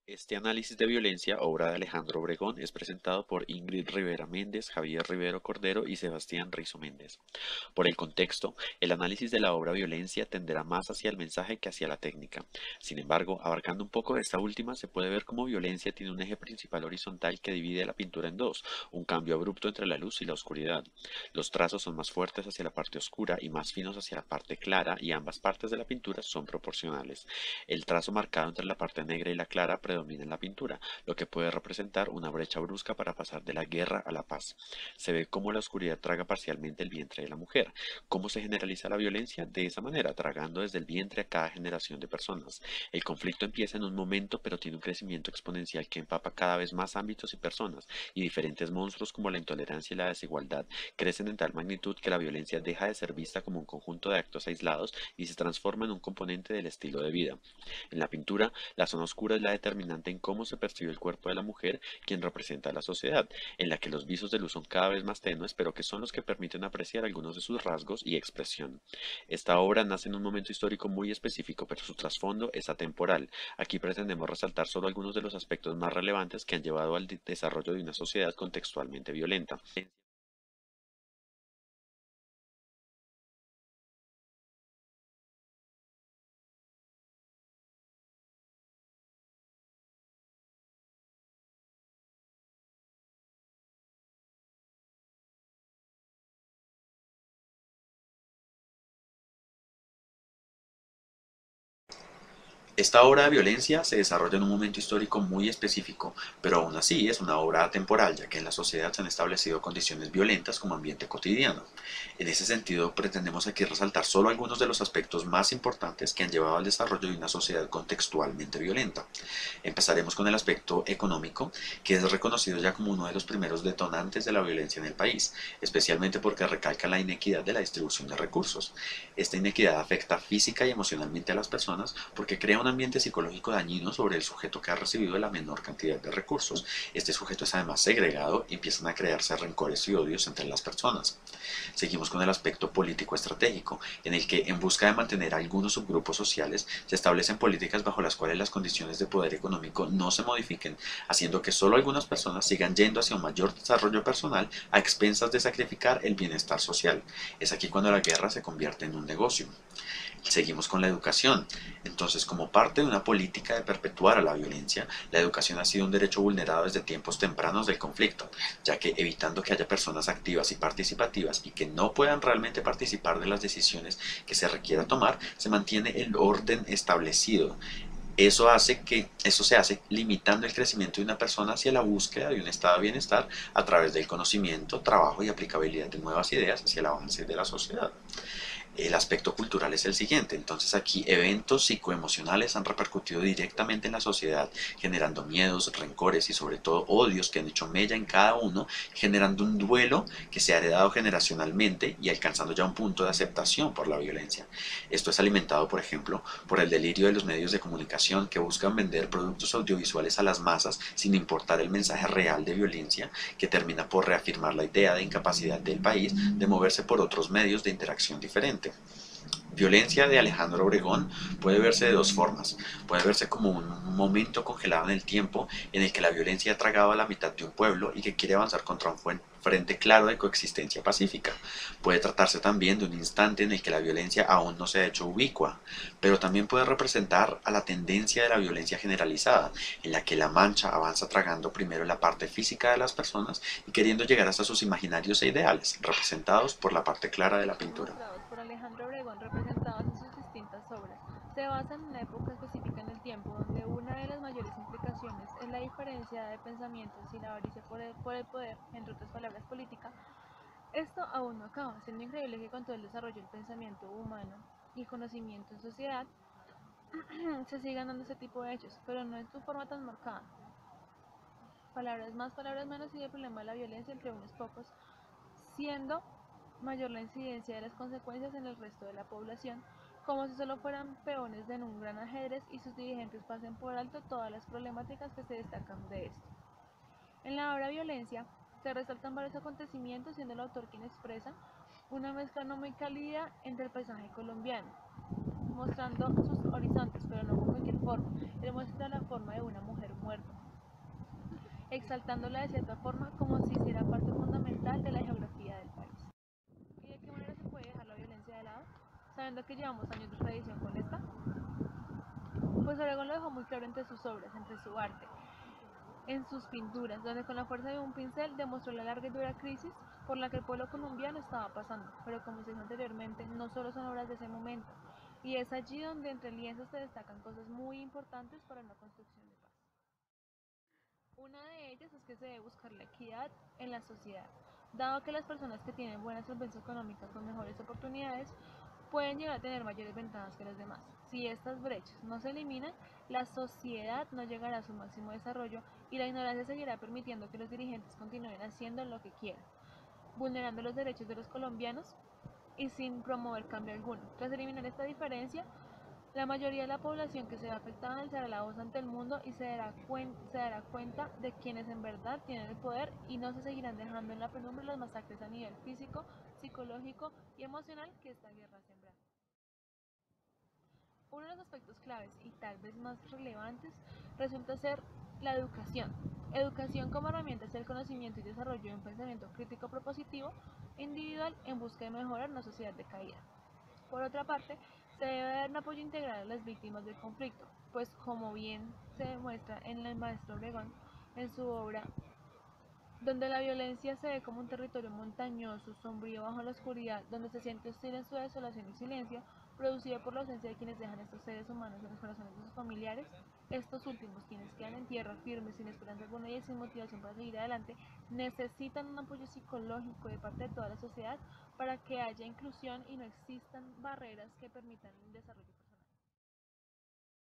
Este análisis de violencia, obra de Alejandro Obregón, es presentado por Ingrid Rivera Méndez, Javier Rivero Cordero y Sebastián Rizo Méndez. Por el contexto, el análisis de la obra Violencia tenderá más hacia el mensaje que hacia la técnica. Sin embargo, abarcando un poco de esta última, se puede ver cómo Violencia tiene un eje principal horizontal que divide la pintura en dos, un cambio abrupto entre la luz y la oscuridad. Los trazos son más fuertes hacia la parte oscura y más finos hacia la parte clara, y ambas partes de la pintura son proporcionales. El trazo marcado entre la parte negra y la clara predomina en la pintura, lo que puede representar una brecha brusca para pasar de la guerra a la paz. Se ve cómo la oscuridad traga parcialmente el vientre de la mujer. ¿Cómo se generaliza la violencia? De esa manera, tragando desde el vientre a cada generación de personas. El conflicto empieza en un momento, pero tiene un crecimiento exponencial que empapa cada vez más ámbitos y personas, y diferentes monstruos como la intolerancia y la desigualdad crecen en tal magnitud que la violencia deja de ser vista como un conjunto de actos aislados y se transforma en un componente del estilo de vida. En la pintura, la zona oscura es la determinante en cómo se percibe el cuerpo de la mujer, quien representa a la sociedad, en la que los visos de luz son cada vez más tenues, pero que son los que permiten apreciar algunos de sus rasgos y expresión. Esta obra nace en un momento histórico muy específico, pero su trasfondo es atemporal. Aquí pretendemos resaltar solo algunos de los aspectos más relevantes que han llevado al desarrollo de una sociedad contextualmente violenta. Esta obra de violencia se desarrolla en un momento histórico muy específico, pero aún así es una obra atemporal, ya que en la sociedad se han establecido condiciones violentas como ambiente cotidiano. En ese sentido, pretendemos aquí resaltar solo algunos de los aspectos más importantes que han llevado al desarrollo de una sociedad contextualmente violenta. Empezaremos con el aspecto económico, que es reconocido ya como uno de los primeros detonantes de la violencia en el país, especialmente porque recalca la inequidad de la distribución de recursos. Esta inequidad afecta física y emocionalmente a las personas porque crea un ambiente psicológico dañino sobre el sujeto que ha recibido la menor cantidad de recursos. Este sujeto es además segregado y empiezan a crearse rencores y odios entre las personas. Seguimos con el aspecto político estratégico, en el que, en busca de mantener a algunos subgrupos sociales, se establecen políticas bajo las cuales las condiciones de poder económico no se modifiquen, haciendo que solo algunas personas sigan yendo hacia un mayor desarrollo personal a expensas de sacrificar el bienestar social. Es aquí cuando la guerra se convierte en un negocio. Seguimos con la educación. Entonces, como parte de una política de perpetuar a la violencia, la educación ha sido un derecho vulnerado desde tiempos tempranos del conflicto, ya que evitando que haya personas activas y participativas y que no puedan realmente participar de las decisiones que se requiera tomar, se mantiene el orden establecido. Eso se hace limitando el crecimiento de una persona hacia la búsqueda de un estado de bienestar a través del conocimiento, trabajo y aplicabilidad de nuevas ideas hacia el avance de la sociedad. El aspecto cultural es el siguiente. Entonces aquí eventos psicoemocionales han repercutido directamente en la sociedad, generando miedos, rencores y sobre todo odios que han hecho mella en cada uno, generando un duelo que se ha heredado generacionalmente y alcanzando ya un punto de aceptación por la violencia. Esto es alimentado, por ejemplo, por el delirio de los medios de comunicación que buscan vender productos audiovisuales a las masas sin importar el mensaje real de violencia, que termina por reafirmar la idea de incapacidad del país de moverse por otros medios de interacción diferente. Violencia de Alejandro Obregón puede verse de dos formas. Puede verse como un momento congelado en el tiempo en el que la violencia ha tragado a la mitad de un pueblo y que quiere avanzar contra un frente claro de coexistencia pacífica. Puede tratarse también de un instante en el que la violencia aún no se ha hecho ubicua, pero también puede representar a la tendencia de la violencia generalizada, en la que la mancha avanza tragando primero la parte física de las personas y queriendo llegar hasta sus imaginarios e ideales, representados por la parte clara de la pintura. Mostrados por Alejandro Obregón representados en sus distintas obras, se basan en una época específica en el tiempo donde una de las mayores implicaciones es la diferencia de pensamientos y la avaricia por el poder, entre otras palabras política. Esto aún no acaba, siendo increíble que con todo el desarrollo del pensamiento humano y conocimiento en sociedad se sigan dando este tipo de hechos, pero no en su forma tan marcada. Palabras más, palabras menos y el problema de la violencia entre unos pocos, siendo mayor la incidencia de las consecuencias en el resto de la población, como si solo fueran peones en un gran ajedrez y sus dirigentes pasen por alto todas las problemáticas que se destacan de esto. En la obra Violencia se resaltan varios acontecimientos, siendo el autor quien expresa una mezcla no muy cálida entre el paisaje colombiano, mostrando sus horizontes, pero no con cualquier forma. Él muestra la forma de una mujer exaltándola de cierta forma como si hiciera parte fundamental de la geografía del país. ¿Y de qué manera se puede dejar la violencia de lado, sabiendo que llevamos años de tradición con esta? Pues Obregón lo dejó muy claro entre sus obras, entre su arte, en sus pinturas, donde con la fuerza de un pincel demostró la larga y dura crisis por la que el pueblo colombiano estaba pasando. Pero como se dijo anteriormente, no solo son obras de ese momento, y es allí donde entre lienzos se destacan cosas muy importantes para una construcción de paz. Una de ellas es que se debe buscar la equidad en la sociedad, dado que las personas que tienen buena solvencia económica con mejores oportunidades pueden llegar a tener mayores ventajas que los demás. Si estas brechas no se eliminan, la sociedad no llegará a su máximo desarrollo y la ignorancia seguirá permitiendo que los dirigentes continúen haciendo lo que quieran, vulnerando los derechos de los colombianos y sin promover cambio alguno. Tras eliminar esta diferencia, la mayoría de la población que se ve afectada alzará la voz ante el mundo y se dará cuenta de quienes en verdad tienen el poder y no se seguirán dejando en la penumbra las masacres a nivel físico, psicológico y emocional que esta guerra sembró. Uno de los aspectos claves y tal vez más relevantes resulta ser la educación. Educación como herramienta hacia el conocimiento y desarrollo de un pensamiento crítico propositivo individual en busca de mejorar una sociedad decaída. Por otra parte, se debe dar un apoyo integral a las víctimas del conflicto, pues como bien se demuestra en el maestro Obregón, en su obra donde la violencia se ve como un territorio montañoso, sombrío bajo la oscuridad, donde se siente hostil en su desolación y silencio, producido por la ausencia de quienes dejan estos seres humanos en los corazones de sus familiares, estos últimos, quienes quedan en tierra firmes, sin esperanza alguna y sin motivación para seguir adelante, necesitan un apoyo psicológico de parte de toda la sociedad para que haya inclusión y no existan barreras que permitan el desarrollo.